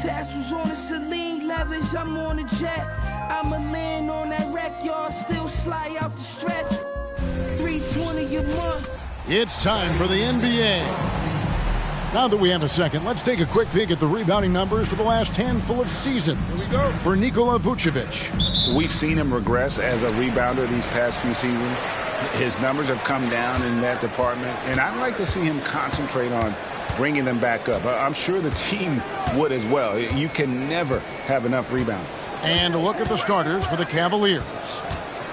Tassels on the Celine leathers, I'm on a jet. I'ma land on that wreck, y'all still slide out the stretch. 320 a month. It's time for the NBA. Now that we have a second, let's take a quick peek at the rebounding numbers for the last handful of seasons. Here we go. For Nikola Vucevic. We've seen him regress as a rebounder these past few seasons. His numbers have come down in that department, and I'd like to see him concentrate on bringing them back up. I'm sure the team would as well. You can never have enough rebound. And a look at the starters for the Cavaliers.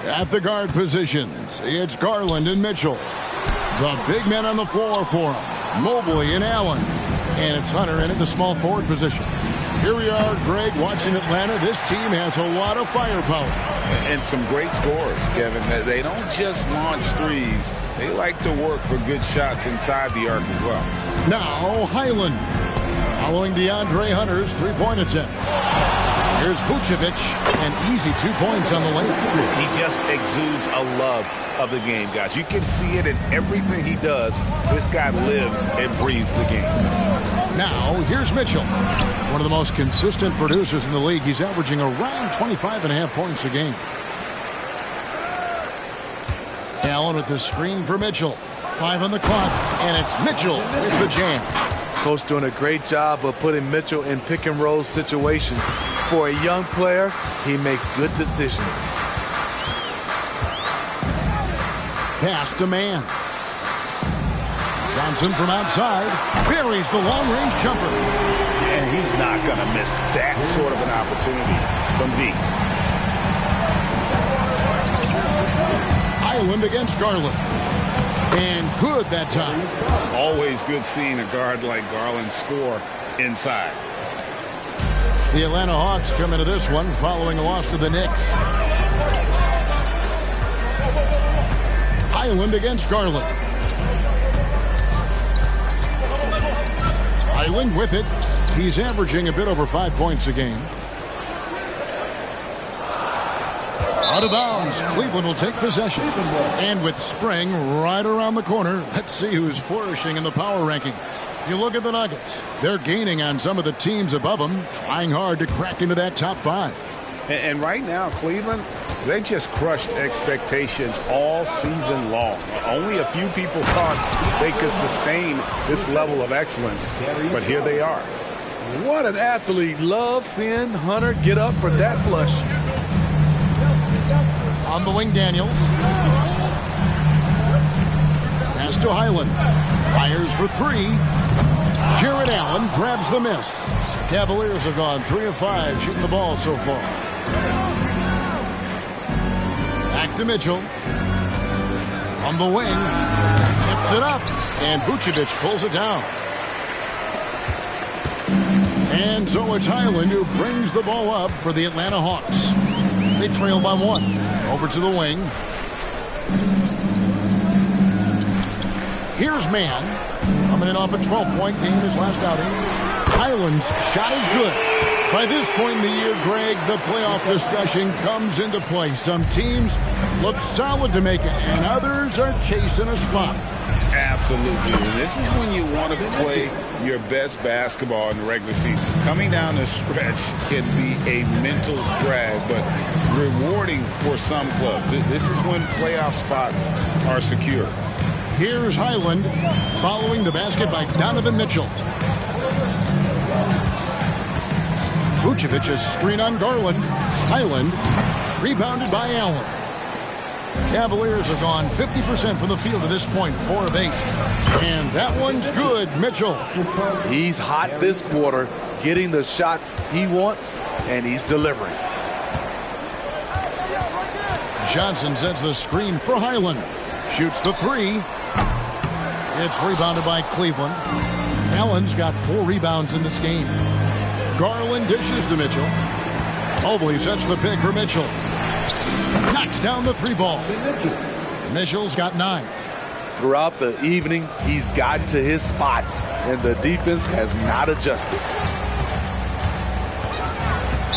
At the guard positions, it's Garland and Mitchell. The big men on the floor for him. Mobley and Allen. And it's Hunter in at the small forward position. Here we are, Greg, watching Atlanta. This team has a lot of firepower. And some great scores, Kevin. They don't just launch threes. They like to work for good shots inside the arc as well. Now, Highland. Following DeAndre Hunter's three-point attempt. Here's Vucevic, and easy 2 points on the layup. He just exudes a love of the game, guys. You can see it in everything he does. This guy lives and breathes the game. Now, here's Mitchell. One of the most consistent producers in the league. He's averaging around 25.5 points a game. Allen with the screen for Mitchell. 5 on the clock, and it's Mitchell with the jam. Coach doing a great job of putting Mitchell in pick-and-roll situations. For a young player, he makes good decisions. Pass to man. Johnson from outside buries the long-range jumper. And he's not going to miss that sort of an opportunity from deep. Highland against Garland. And good that time. Always good seeing a guard like Garland score inside. The Atlanta Hawks come into this one following a loss to the Knicks. Highland against Garland. Highland with it. He's averaging a bit over 5 points a game. Out of bounds. Cleveland will take possession. And with Spring right around the corner, let's see who's flourishing in the power rankings. You look at the Nuggets. They're gaining on some of the teams above them, trying hard to crack into that top 5. And right now, Cleveland, they've just crushed expectations all season long. Only a few people thought they could sustain this level of excellence, but here they are. What an athlete. Love seeing Hunter get up for that flush. On the wing, Daniels. Pass to Highland. Fires for 3. Jared Allen grabs the miss. Cavaliers have gone 3 of 5 shooting the ball so far. Back to Mitchell. From the wing. Tips it up. And Vucevic pulls it down. And so it's Highland who brings the ball up for the Atlanta Hawks. They trail by 1. Over to the wing. Here's Mann. Coming in off a 12-point game his last outing. Highland's shot is good. By this point in the year, Greg, the playoff discussion comes into play. Some teams look solid to make it, and others are chasing a spot. Absolutely. And this is when you want to play your best basketball in the regular season. Coming down the stretch can be a mental drag, but rewarding for some clubs. This is when playoff spots are secure. Here's Highland following the basket by Donovan Mitchell. Vucevic a screen on Garland. Highland rebounded by Allen. Cavaliers have gone 50% from the field to this point, 4 of 8. And that one's good, Mitchell. He's hot this quarter, getting the shots he wants, and he's delivering. Johnson sets the screen for Highland. Shoots the 3. It's rebounded by Cleveland. Allen's got 4 rebounds in this game. Garland dishes to Mitchell. Mobley sets the pick for Mitchell. Knocks down the 3 ball. Mitchell's got 9. Throughout the evening, he's gotten to his spots, and the defense has not adjusted.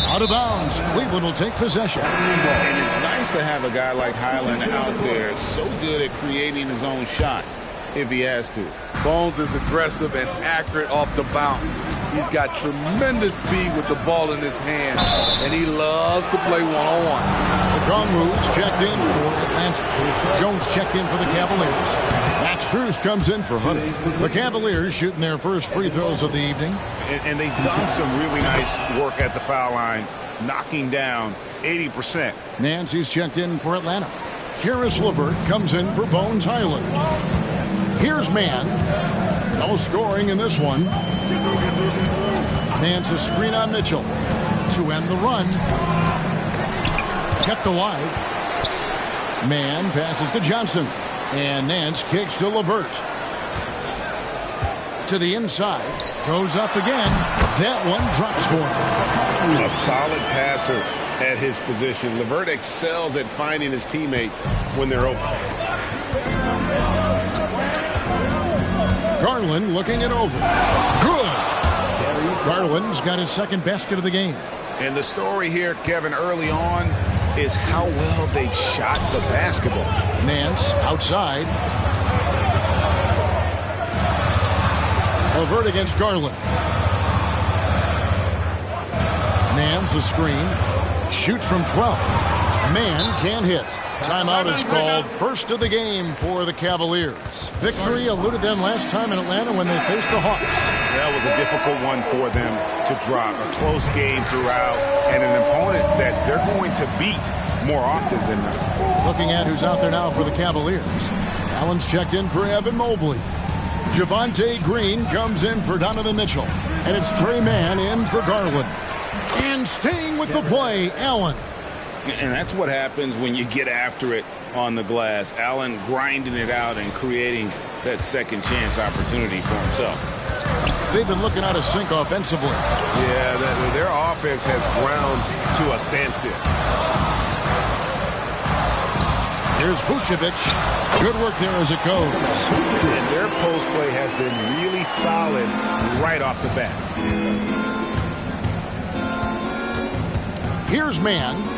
Out of bounds. Cleveland will take possession. And it's nice to have a guy like Highland out there, so good at creating his own shot. if he has to. Bones is aggressive and accurate off the bounce. He's got tremendous speed with the ball in his hands, and he loves to play one-on-one. Okongwu's checked in for Atlanta. Jones checked in for the Cavaliers. Max Strus comes in for Hunter. The Cavaliers shooting their first free throws of the evening. And they've done some really nice work at the foul line, knocking down 80%. Nancy's checked in for Atlanta. Caris LeVert comes in for Bones Hyland. Here's Mann. No scoring in this one. Nance a screen on Mitchell to end the run. Kept alive. Mann passes to Johnson. And Nance kicks to LeVert. To the inside. Goes up again. That one drops for him. A solid passer at his position. LeVert excels at finding his teammates when they're open. Garland looking it over. Good. Garland's got his second basket of the game. And the story here, Kevin, early on is how well they've shot the basketball. Nance outside. LeVert against Garland. Nance a screen. Shoots from 12. Mann can't hit. Timeout is called. First of the game for the Cavaliers. Victory eluded them last time in Atlanta when they faced the Hawks. That was a difficult one for them to drop. A close game throughout and an opponent that they're going to beat more often than not. Looking at who's out there now for the Cavaliers. Allen's checked in for Evan Mobley. Javonte Green comes in for Donovan Mitchell. And it's Tre Mann in for Garland. And staying with the play, Allen. And that's what happens when you get after it on the glass. Allen grinding it out and creating that second chance opportunity for himself. They've been looking out of sync offensively. Yeah, their offense has ground to a standstill. Here's Vucevic. Good work there as it goes. And their post play has been really solid right off the bat. Here's Mann.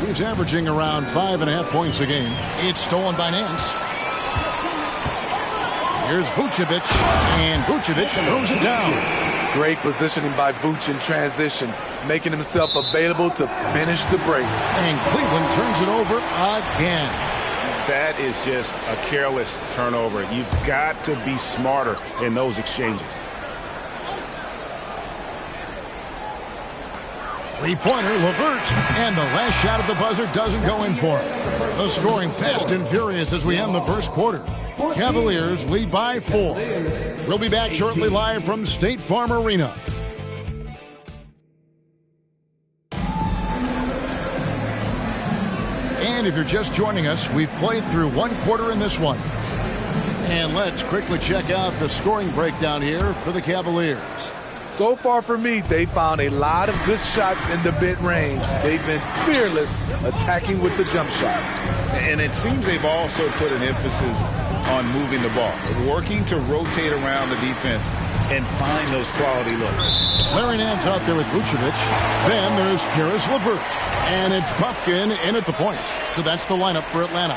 He's averaging around 5.5 points a game. It's stolen by Nance. Here's Vucevic, and Vucevic throws it down. Great positioning by Vuce in transition, making himself available to finish the break. And Cleveland turns it over again. That is just a careless turnover. You've got to be smarter in those exchanges. Three-pointer, LeVert, and the last shot at the buzzer doesn't go in for him. The scoring fast and furious as we end the first quarter. Cavaliers lead by 4. We'll be back shortly live from State Farm Arena. And if you're just joining us, we've played through one quarter in this one. And let's quickly check out the scoring breakdown here for the Cavaliers. So far for me, they found a lot of good shots in the mid-range. They've been fearless attacking with the jump shot. And it seems they've also put an emphasis on moving the ball, working to rotate around the defense and find those quality looks. Larry Nance out there with Vucevic. Then there's Caris LeVert. And it's Pumpkin in at the point. So that's the lineup for Atlanta.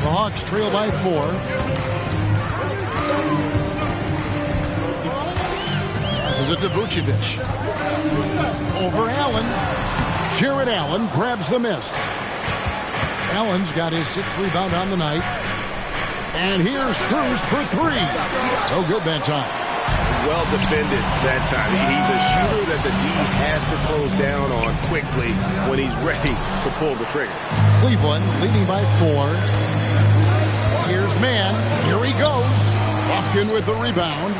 The Hawks trail by 4. Passes it to Vucevic. Over Allen. Jarrett Allen grabs the miss. Allen's got his 6th rebound on the night. And here's Strus for 3. No good that time. Well defended that time. He's a shooter that the D has to close down on quickly when he's ready to pull the trigger. Cleveland leading by 4. Here's Mann. Here he goes. Lofkin with the rebound.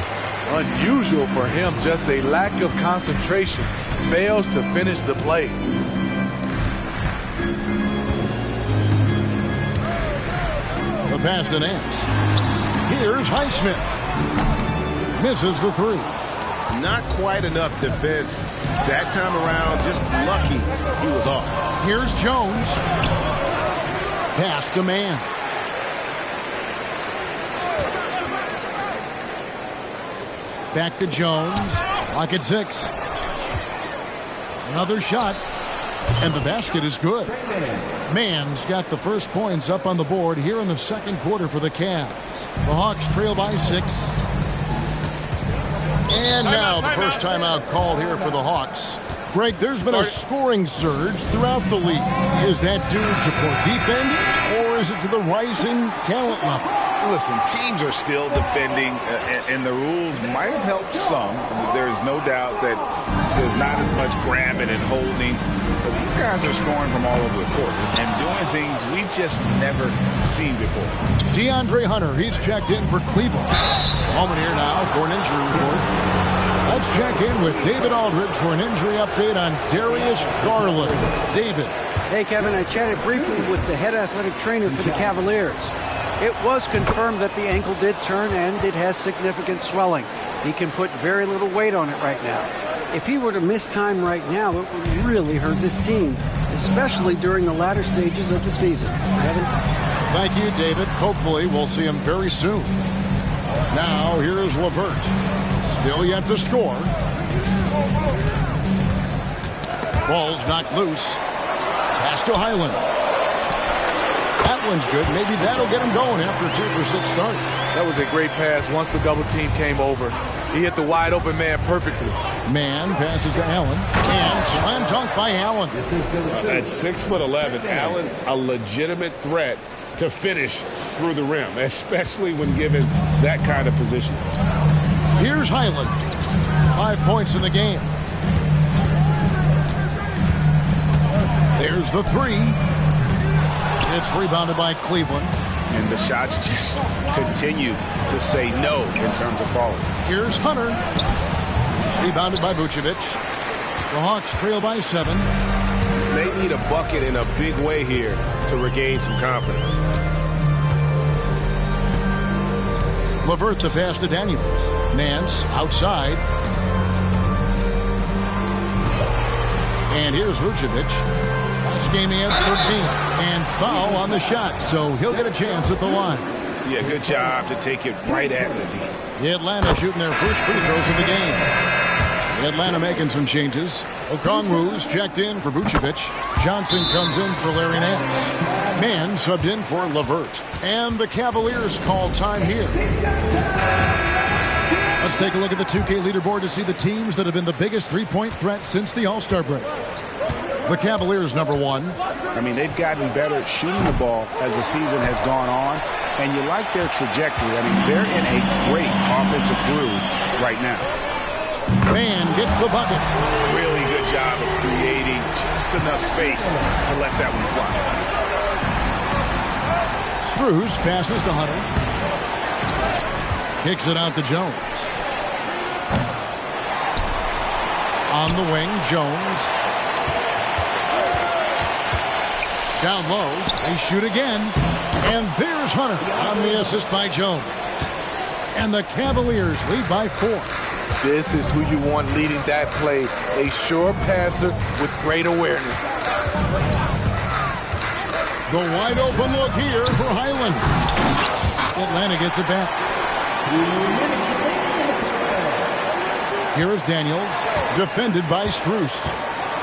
Unusual for him, just a lack of concentration. Fails to finish the play. The pass to Nance. Here's Highsmith. Misses the 3. Not quite enough defense that time around. Just lucky he was off. Here's Jones. Pass to Mann. Back to Jones. Lock at 6. Another shot. And the basket is good. Mann's got the first points up on the board here in the second quarter for the Cavs. The Hawks trail by 6. And now the first timeout called here for the Hawks. Greg, there's been a scoring surge throughout the league. Is that due to poor defense, or is it to the rising talent level? Listen, teams are still defending, and the rules might have helped some. There's no doubt that there's not as much grabbing and holding. But these guys are scoring from all over the court and doing things we've just never seen before. DeAndre Hunter, he's checked in for Cleveland. A moment here now for an injury report. Let's check in with David Aldridge for an injury update on Darius Garland. David. Hey, Kevin, I chatted briefly with the head athletic trainer for the Cavaliers. It was confirmed that the ankle did turn and it has significant swelling. He can put very little weight on it right now. If he were to miss time right now, it would really hurt this team, especially during the latter stages of the season. Kevin? Thank you, David. Hopefully we'll see him very soon. Now, here's LeVert. Still yet to score. Ball's knocked loose. Pass to Highland. That one's good. Maybe that'll get him going after a 2-for-6 start. That was a great pass once the double team came over. He hit the wide open man perfectly. Mann passes to Allen. And slam dunk by Allen. At 6'11", Allen, a legitimate threat to finish through the rim, especially when given that kind of position. Here's Highland. 5 points in the game. There's the 3. It's rebounded by Cleveland. And the shots just continue to say no in terms of falling. Here's Hunter. Rebounded by Vucevic. The Hawks trail by 7. They need a bucket in a big way here to regain some confidence. LeVert the pass to Daniels. Nance outside. And here's Vucevic. Last game he had 13. And foul on the shot, so he'll get a chance at the line. Yeah, good job to take it right at the knee. Atlanta shooting their first free throws of the game. Atlanta making some changes. Okongwu's checked in for Vucevic. Johnson comes in for Larry Nance. Mann subbed in for LeVert. And the Cavaliers call time here. Let's take a look at the 2K leaderboard to see the teams that have been the biggest three-point threat since the All-Star break. The Cavaliers, number 1. I mean, they've gotten better at shooting the ball as the season has gone on, and you like their trajectory. I mean, they're in a great offensive groove right now. Mann gets the bucket. Really good job of creating just enough space to let that one fly. Strus passes to Hunter. Kicks it out to Jones. On the wing, Jones. Down low, they shoot again. And there's Hunter on the assist by Jones. And the Cavaliers lead by 4. This is who you want leading that play. A sure passer with great awareness. The wide open look here for Highland. Atlanta gets it back. Here is Daniels, defended by Strus.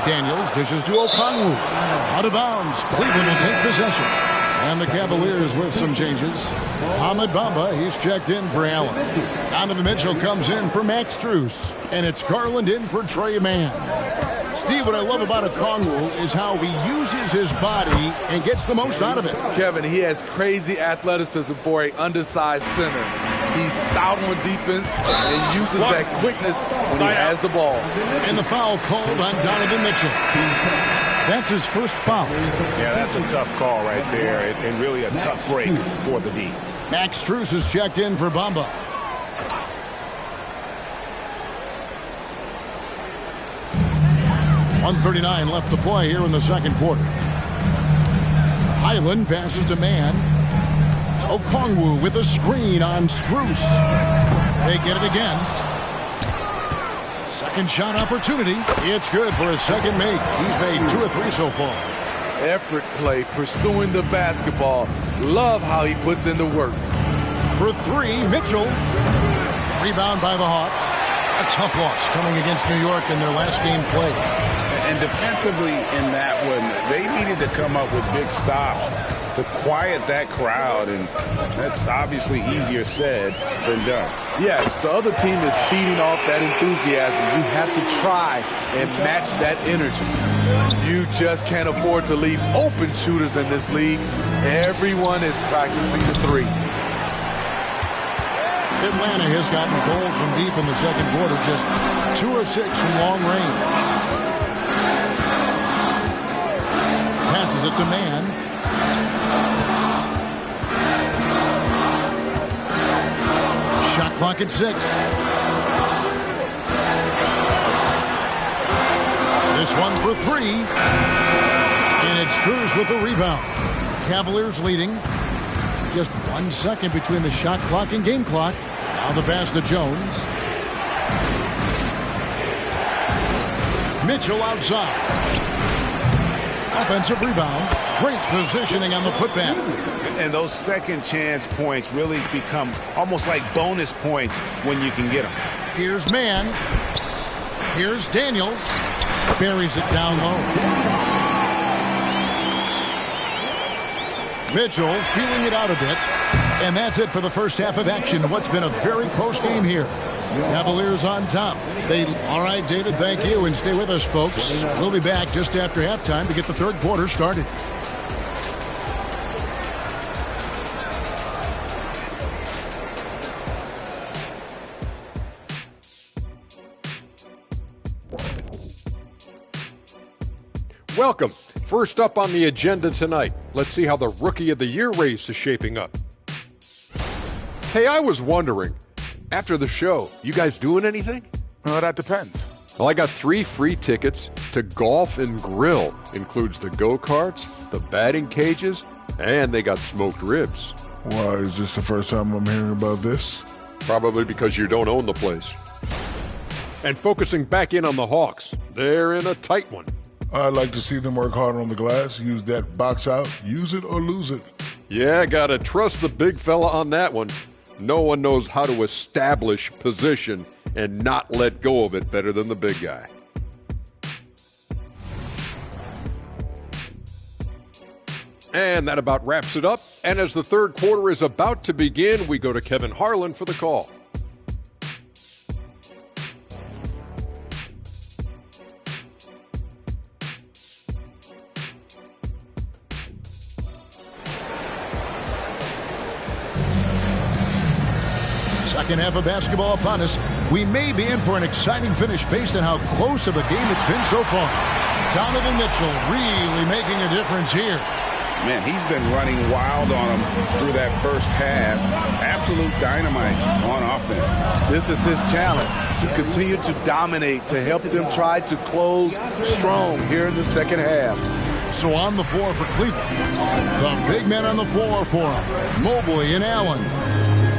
Daniels dishes to Okongwu. Out of bounds. Cleveland will take possession. And the Cavaliers with some changes. Ahmed Bamba, he's checked in for Allen. Donovan Mitchell comes in for Max Strus. And it's Garland in for Trey Mann. Steve, what I love about Okongwu is how he uses his body and gets the most out of it. Kevin, he has crazy athleticism for an undersized center. He's stout on defense and uses that quickness when he has the ball. And the foul called on Donovan Mitchell. That's his first foul. Yeah, that's a tough call right there, and really a tough break for the D. Max Strus is checked in for Bamba. .139 left to play here in the second quarter. Highland passes to Mann. Okongwu with a screen on Strus. They get it again. Second shot opportunity. It's good for his second make. He's made 2 or 3 so far. Effort play, pursuing the basketball. Love how he puts in the work. For 3, Mitchell. Rebound by the Hawks. A tough loss coming against New York in their last game played. And defensively in that one, they needed to come up with big stops to quiet that crowd, and that's obviously easier said than done. Yes, the other team is feeding off that enthusiasm. You have to try and match that energy. You just can't afford to leave open shooters in this league. Everyone is practicing the three. Atlanta has gotten cold from deep in the second quarter, just 2 of 6 from long range. Passes it to Mann. Shot clock at 6. This one for 3. And it's Strus with the rebound. Cavaliers leading. Just 1 second between the shot clock and game clock. Now the pass to Jones. Mitchell outside. Offensive rebound. Great positioning on the putback. And those second chance points really become almost like bonus points when you can get them. Here's Mann. Here's Daniels. Buries it down low. Mitchell feeling it out a bit. And that's it for the first half of action. What's been a very close game here. Cavaliers on top. All right, David, thank you. And stay with us, folks. We'll be back just after halftime to get the third quarter started. Welcome. First up on the agenda tonight, let's see how the Rookie of the Year race is shaping up. Hey, I was wondering, after the show, you guys doing anything? Well, that depends. Well, I got 3 free tickets to Golf and Grill. Includes the go-karts, the batting cages, and they got smoked ribs. Why, is this the first time I'm hearing about this? Probably because you don't own the place. And focusing back in on the Hawks, they're in a tight one. I'd like to see them work harder on the glass, use that box out, use it or lose it. Yeah, gotta trust the big fella on that one. No one knows how to establish position and not let go of it better than the big guy. And that about wraps it up. And as the third quarter is about to begin, we go to Kevin Harlan for the call. Second half of basketball upon us. We may be in for an exciting finish based on how close of a game it's been so far. Donovan Mitchell really making a difference here. Man, he's been running wild on him through that first half. Absolute dynamite on offense. This is his challenge, to continue to dominate, to help them try to close strong here in the second half. So on the floor for Cleveland. The big men on the floor for him. Mobley and Allen.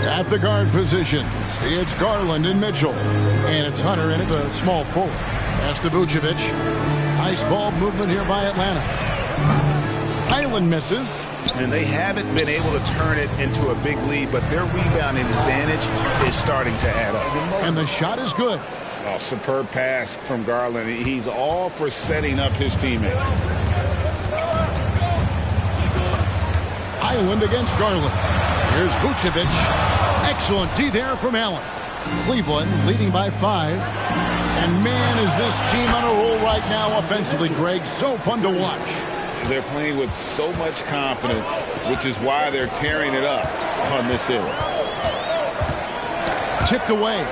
At the guard positions, it's Garland and Mitchell. And it's Hunter in at the small forward. Pass to Vucevic. Nice ball movement here by Atlanta. Island misses. And they haven't been able to turn it into a big lead, but their rebounding advantage is starting to add up. And the shot is good. Oh, superb pass from Garland. He's all for setting up his teammate. Island against Garland. Here's Vucevic. Excellent D there from Allen. Cleveland leading by 5. And man, is this team on a roll right now offensively, Greg. So fun to watch. They're playing with so much confidence, which is why they're tearing it up on this hill. Tipped away.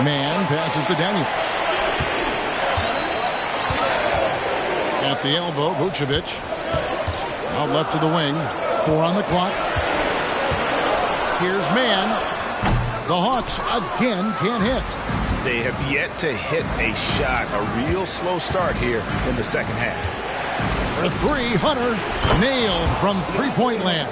Man passes to Daniels. At the elbow, Vucevic. Out left to the wing. 4 on the clock. Here's Mann. The Hawks again can't hit. They have yet to hit a shot. A real slow start here in the second half. For 3, Hunter nailed from three-point land.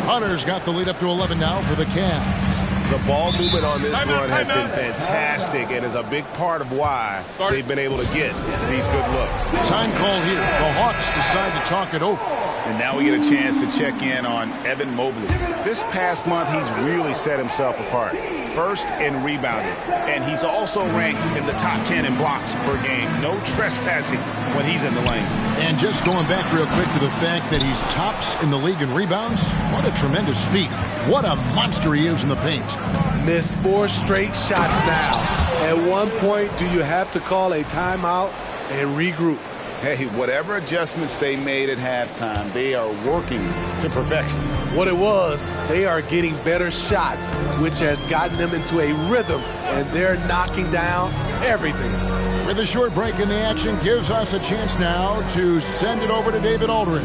Hunter's got the lead up to 11 now for the Cavs. The ball movement on this run has been fantastic and is a big part of why they've been able to get these good looks. Time call here. The Hawks decide to talk it over. And now we get a chance to check in on Evan Mobley. This past month, he's really set himself apart. first in rebounding, and he's also ranked in the top 10 in blocks per game. No trespassing when he's in the lane. And just going back real quick to the fact that he's tops in the league in rebounds, what a tremendous feat. What a monster he is in the paint. Missed 4 straight shots now. At one point, do you have to call a timeout and regroup? Hey, whatever adjustments they made at halftime, they are working to perfection. What it was, they are getting better shots, which has gotten them into a rhythm, and they're knocking down everything. With a short break in the action, gives us a chance now to send it over to David Aldridge.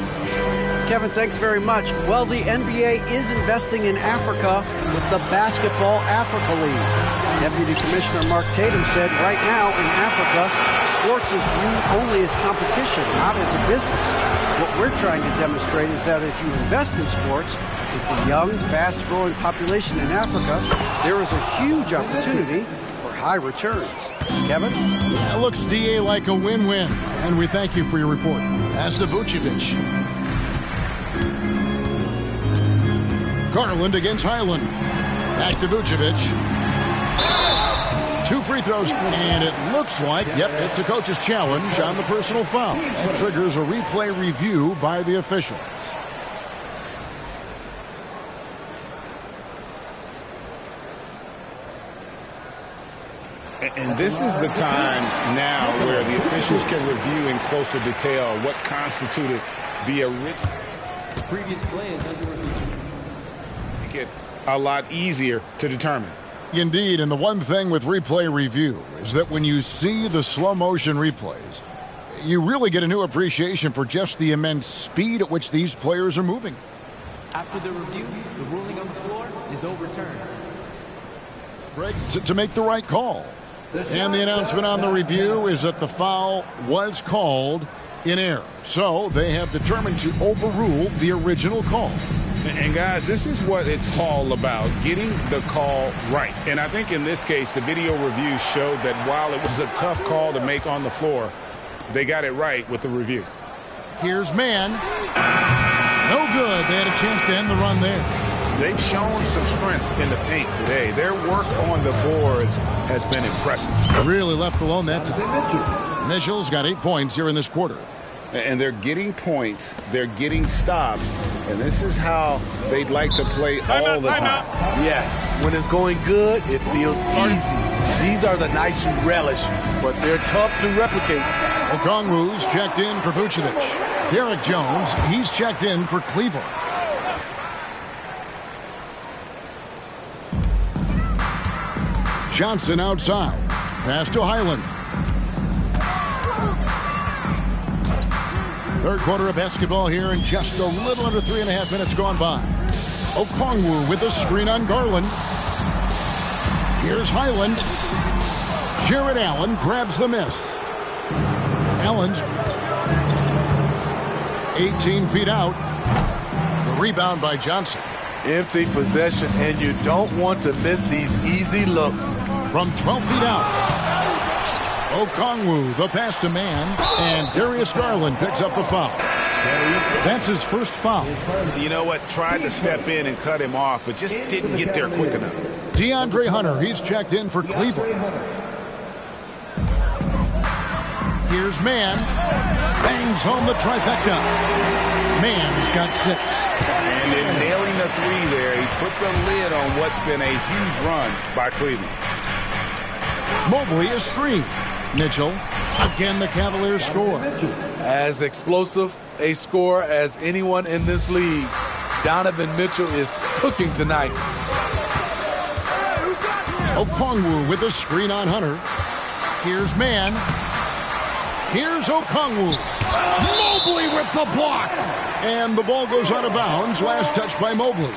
Kevin, thanks very much. Well, the NBA is investing in Africa with the Basketball Africa League. Deputy Commissioner Mark Tatum said right now in Africa, sports is viewed only as competition, not as a business. What we're trying to demonstrate is that if you invest in sports, with the young, fast-growing population in Africa, there is a huge opportunity for high returns. Kevin? That looks, DA, like a win-win. And we thank you for your report. As to Vucevic. Garland against Highland. Back to Vucevic. 2 free throws, and it looks like, yep, it's a coach's challenge on the personal foul. That triggers a replay review by the officials. And this is the time now where the officials can review in closer detail what constituted the original. The previous play is under review. Make it a lot easier to determine. Indeed, and the one thing with replay review is that when you see the slow motion replays, you really get a new appreciation for just the immense speed at which these players are moving. After the review, the ruling on the floor is overturned. Greg, to make the right call. And the announcement on the review is that the foul was called in error. So they have determined to overrule the original call. And guys, this is what it's all about, getting the call right. And I think in this case, the video review showed that while it was a tough call to make on the floor, they got it right with the review. Here's Mann. No good. They had a chance to end the run there. They've shown some strength in the paint today. Their work on the boards has been impressive. Really left alone that time. Mitchell's got 8 points here in this quarter. And they're getting points, they're getting stops, and this is how they'd like to play all the time. Yes, when it's going good, it feels easy. These are the nights you relish, but they're tough to replicate. Okongwu's checked in for Vucevic. Derek Jones, he's checked in for Cleveland. Johnson outside. Pass to Highland. Third quarter of basketball here, and just a little under 3.5 minutes gone by. Okongwu with a screen on Garland. Here's Highland. Jared Allen grabs the miss. Allen's 18 feet out. The rebound by Johnson. Empty possession, and you don't want to miss these easy looks. From 12 feet out. Okongwu, the pass to Mann, and Darius Garland picks up the foul. That's his first foul. You know what? Tried to step in and cut him off, but just didn't get there quick enough. DeAndre Hunter, he's checked in for Cleveland. Here's Mann. Bangs home the trifecta. Mann's got 6. And in nailing the 3 there, he puts a lid on what's been a huge run by Cleveland. Mobley a screen. Mitchell, again the Cavaliers score. As explosive a scorer as anyone in this league, Donovan Mitchell is cooking tonight. Okongwu with a screen on Hunter. Here's Mann. Here's Okongwu. Mobley with the block. And the ball goes out of bounds. Last touch by Mobley.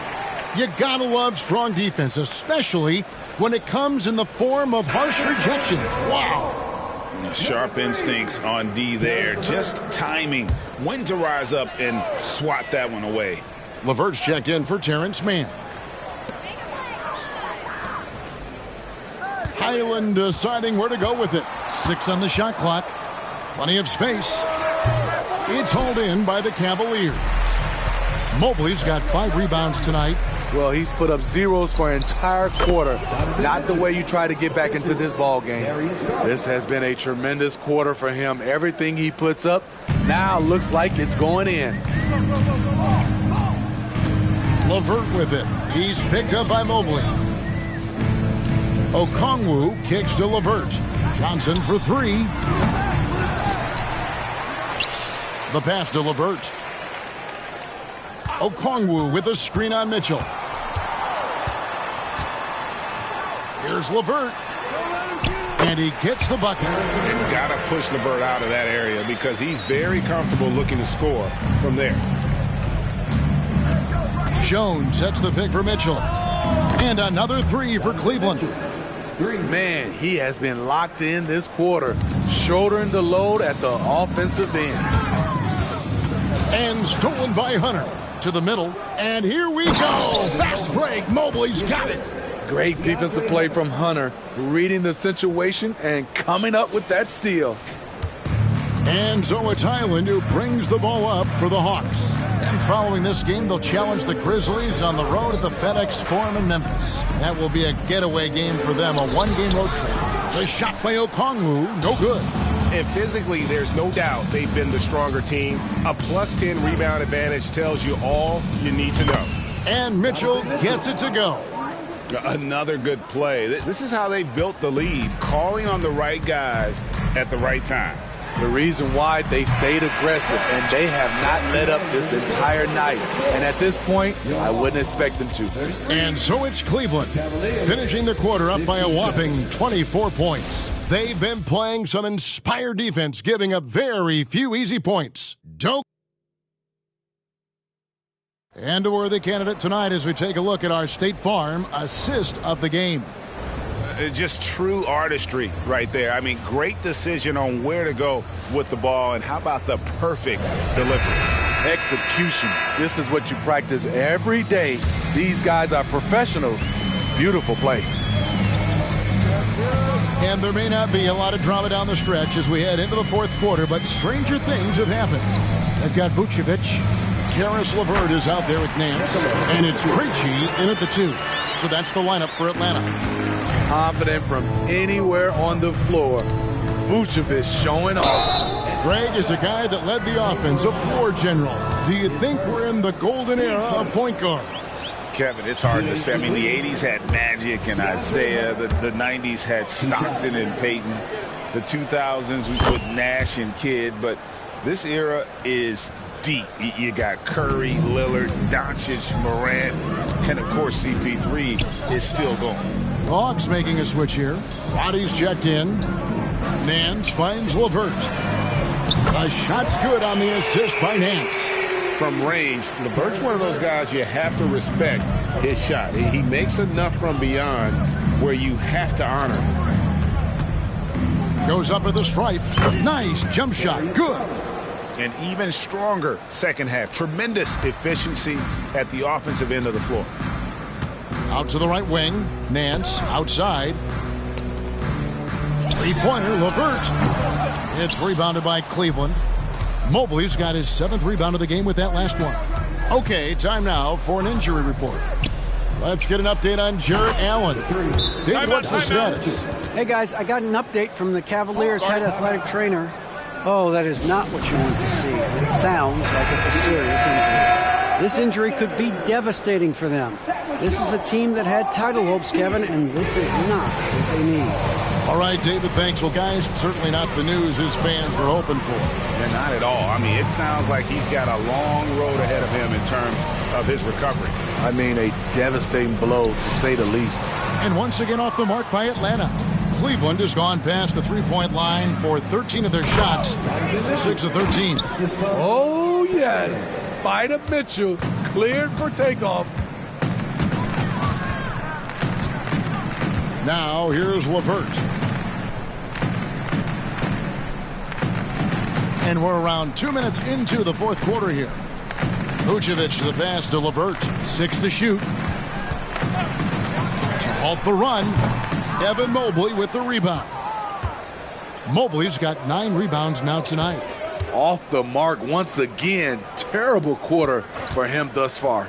You gotta love strong defense, especially when it comes in the form of harsh rejections. Wow. Sharp instincts on D there. Just timing. When to rise up and swat that one away. LeVert's checked in for Terrence Mann. Highland deciding where to go with it. 6 on the shot clock. Plenty of space. It's hauled in by the Cavaliers. Mobley's got 5 rebounds tonight. Well, he's put up zeros for an entire quarter. Not the way you try to get back into this ball game. This has been a tremendous quarter for him. Everything he puts up now looks like it's going in. LeVert with it. He's picked up by Mobley. Okongwu kicks to LeVert. Johnson for three. The pass to LeVert. Okongwu with a screen on Mitchell. Here's LeVert. And he gets the bucket. And got to push LeVert out of that area because he's very comfortable looking to score from there. Jones sets the pick for Mitchell. And another three for Cleveland. Man, he has been locked in this quarter, shouldering the load at the offensive end. And stolen by Hunter. To the middle. And here we go. Fast break. Mobley's got it. Great defensive play from Hunter, reading the situation and coming up with that steal. And so it's Highland who brings the ball up for the Hawks. And following this game, they'll challenge the Grizzlies on the road at the FedEx Forum in Memphis. That will be a getaway game for them, a one-game road trip. The shot by Okongwu, no good. And physically, there's no doubt they've been the stronger team. A +10 rebound advantage tells you all you need to know. And Mitchell gets it to go. Another good play. This is how they built the lead, calling on the right guys at the right time. The reason why they've stayed aggressive, and they have not let up this entire night. And at this point, I wouldn't expect them to. And so it's Cleveland, finishing the quarter up by a whopping 24 points. They've been playing some inspired defense, giving up very few easy points. And a worthy candidate tonight as we take a look at our State Farm assist of the game. Just true artistry right there. I mean, great decision on where to go with the ball, and how about the perfect delivery? Execution. This is what you practice every day. These guys are professionals. Beautiful play. And there may not be a lot of drama down the stretch as we head into the fourth quarter, but stranger things have happened. They've got Vucevic. Karis LeVert is out there with Nance. And it's Krejci in at the 2. So that's the lineup for Atlanta. Confident from anywhere on the floor. Vucevic showing off. Greg is a guy that led the offense, a floor general. Do you think we're in the golden era of point guards? Kevin, it's hard to say. I mean, the 80s had Magic and Isaiah. The 90s had Stockton and Peyton. The 2000s, we put Nash and Kidd. But this era is deep. You got Curry, Lillard, Doncic, Morant, and, of course, CP3 is still going. Hawks making a switch here. Bodies checked in. Nance finds LeVert. A shot's good on the assist by Nance. From range, LeVert's one of those guys you have to respect his shot. He makes enough from beyond where you have to honor him. Goes up at the stripe. Nice jump shot. Good. An even stronger second half. Tremendous efficiency at the offensive end of the floor. Out to the right wing. Nance outside. Three-pointer, LeVert. It's rebounded by Cleveland. Mobley's got his 7th rebound of the game with that last one. Okay, time now for an injury report. Let's get an update on Jarrett Allen. Dave, what's the status? Hey, guys, I got an update from the Cavaliers head athletic trainer. Oh, that is not what you want to see. It sounds like it's a serious injury. This injury could be devastating for them. This is a team that had title hopes, Kevin, and this is not what they need. All right, David, thanks. Well, guys, certainly not the news his fans were hoping for. Yeah, not at all. I mean, it sounds like he's got a long road ahead of him in terms of his recovery. I mean, a devastating blow, to say the least. And once again off the mark by Atlanta. Cleveland has gone past the three-point line for 13 of their shots, 6 of 13. Oh, yes. Spider Mitchell cleared for takeoff. Now, here's LeVert. And we're around 2 minutes into the fourth quarter here. Vucevic the pass to LeVert. 6 to shoot. To halt the run, Evan Mobley with the rebound. Mobley's got 9 rebounds now tonight. Off the mark once again. Terrible quarter for him thus far.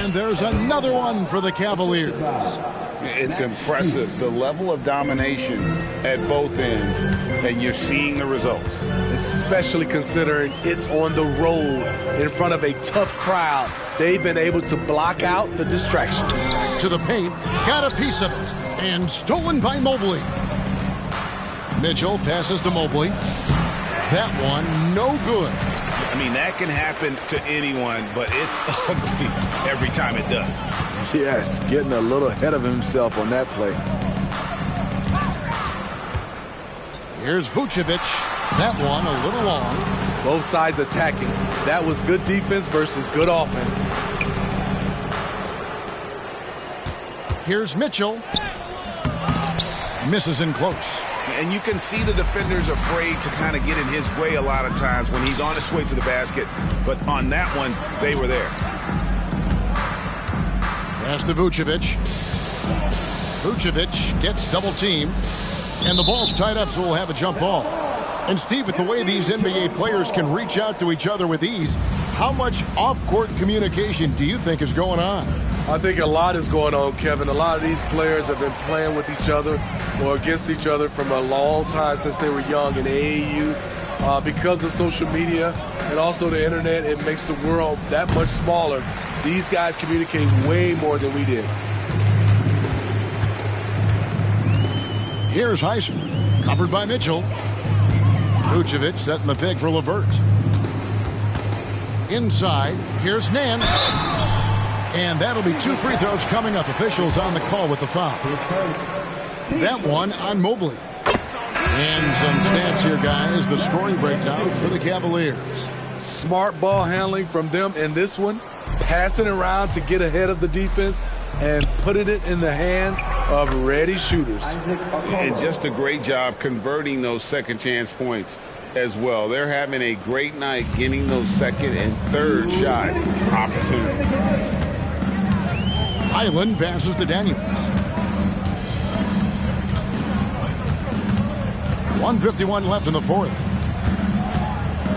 And there's another one for the Cavaliers. It's impressive, the level of domination at both ends, and you're seeing the results. Especially considering it's on the road in front of a tough crowd. They've been able to block out the distractions. To the paint, got a piece of it, and stolen by Mobley. Mitchell passes to Mobley. That one, no good. I mean, that can happen to anyone, but it's ugly every time it does. Yes, getting a little ahead of himself on that play. Here's Vucevic. That one a little long. Both sides attacking. That was good defense versus good offense. Here's Mitchell. Misses in close. And you can see the defenders afraid to kind of get in his way a lot of times when he's on his way to the basket. But on that one, they were there. Pass to Vucevic. Vucevic gets double teamed. And the ball's tied up, so we'll have a jump ball. And Steve, with the way these NBA players can reach out to each other with ease, how much off-court communication do you think is going on? I think a lot is going on, Kevin. A lot of these players have been playing with each other or against each other from a long time since they were young in AAU. Because of social media and also the internet, it makes the world that much smaller. These guys communicate way more than we did. Here's Heiser, covered by Mitchell. Vucevic setting the pick for LeVert. Inside, here's Nance. And that'll be 2 free throws coming up. Officials on the call with the foul. That one on Mobley. And some stats here, guys. The scoring breakdown for the Cavaliers. Smart ball handling from them in this one. Passing around to get ahead of the defense and putting it in the hands of ready shooters. And just a great job converting those second chance points as well. They're having a great night getting those second and third shot opportunities. Highland passes to Daniels. 1:51 left in the fourth.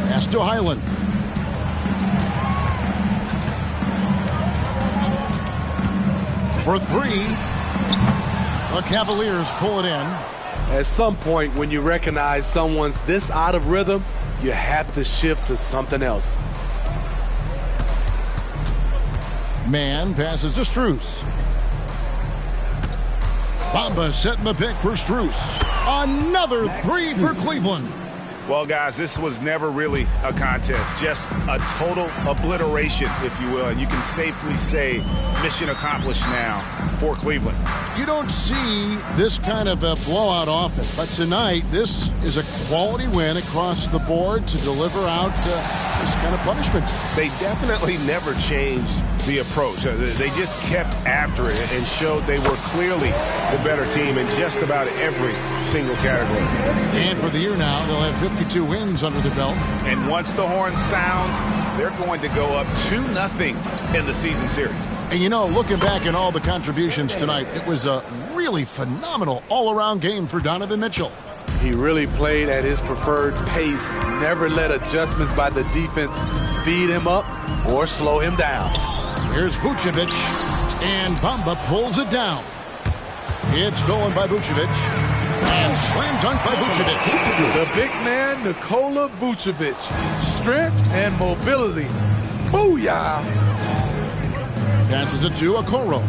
Pass to Highland. For three. The Cavaliers pull it in. At some point, when you recognize someone's this out of rhythm, you have to shift to something else. Man passes to Strus. Bamba setting the pick for Strus. Another three for Cleveland. Well, guys, this was never really a contest, just a total obliteration, if you will. And you can safely say mission accomplished now for Cleveland. You don't see this kind of a blowout often, but tonight this is a quality win across the board to deliver out this kind of punishment. They definitely never changed the approach. They just kept after it and showed they were clearly the better team in just about every single category. And for the year now, they'll have 52 wins under their belt. And once the horn sounds, they're going to go up 2-0 in the season series. And you know, looking back at all the contributions tonight, it was a really phenomenal all-around game for Donovan Mitchell. He really played at his preferred pace, never let adjustments by the defense speed him up or slow him down. Here's Vucevic, and Bamba pulls it down. It's stolen by Vucevic, and slam dunk by Vucevic. The big man, Nikola Vucevic. Strength and mobility. Booyah! Passes it to Okoro.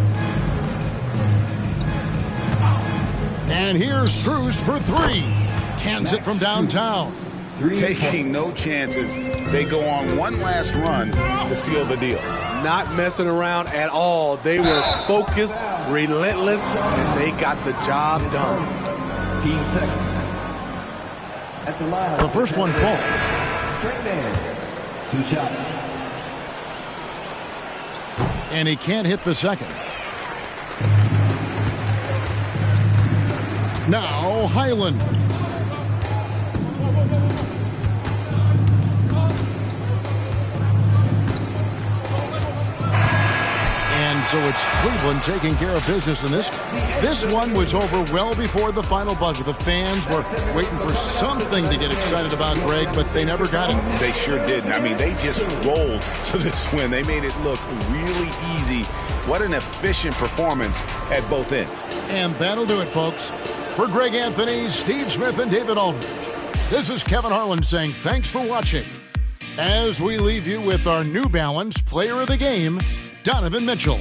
And here's Strus for three. Cans it from downtown. Taking no chances. They go on one last run to seal the deal. Not messing around at all. They were focused, relentless, and they got the job done. Team second. At the line. The first one falls. Straight man. 2 shots. And he can't hit the second. Now Highland. So it's Cleveland taking care of business in this. This one was over well before the final buzzer. The fans were waiting for something to get excited about, Greg, but they never got it. They sure didn't. I mean, they just rolled to this win. They made it look really easy. What an efficient performance at both ends. And that'll do it, folks. For Greg Anthony, Steve Smith, and David Aldridge, this is Kevin Harlan saying thanks for watching. As we leave you with our New Balance Player of the Game, Donovan Mitchell.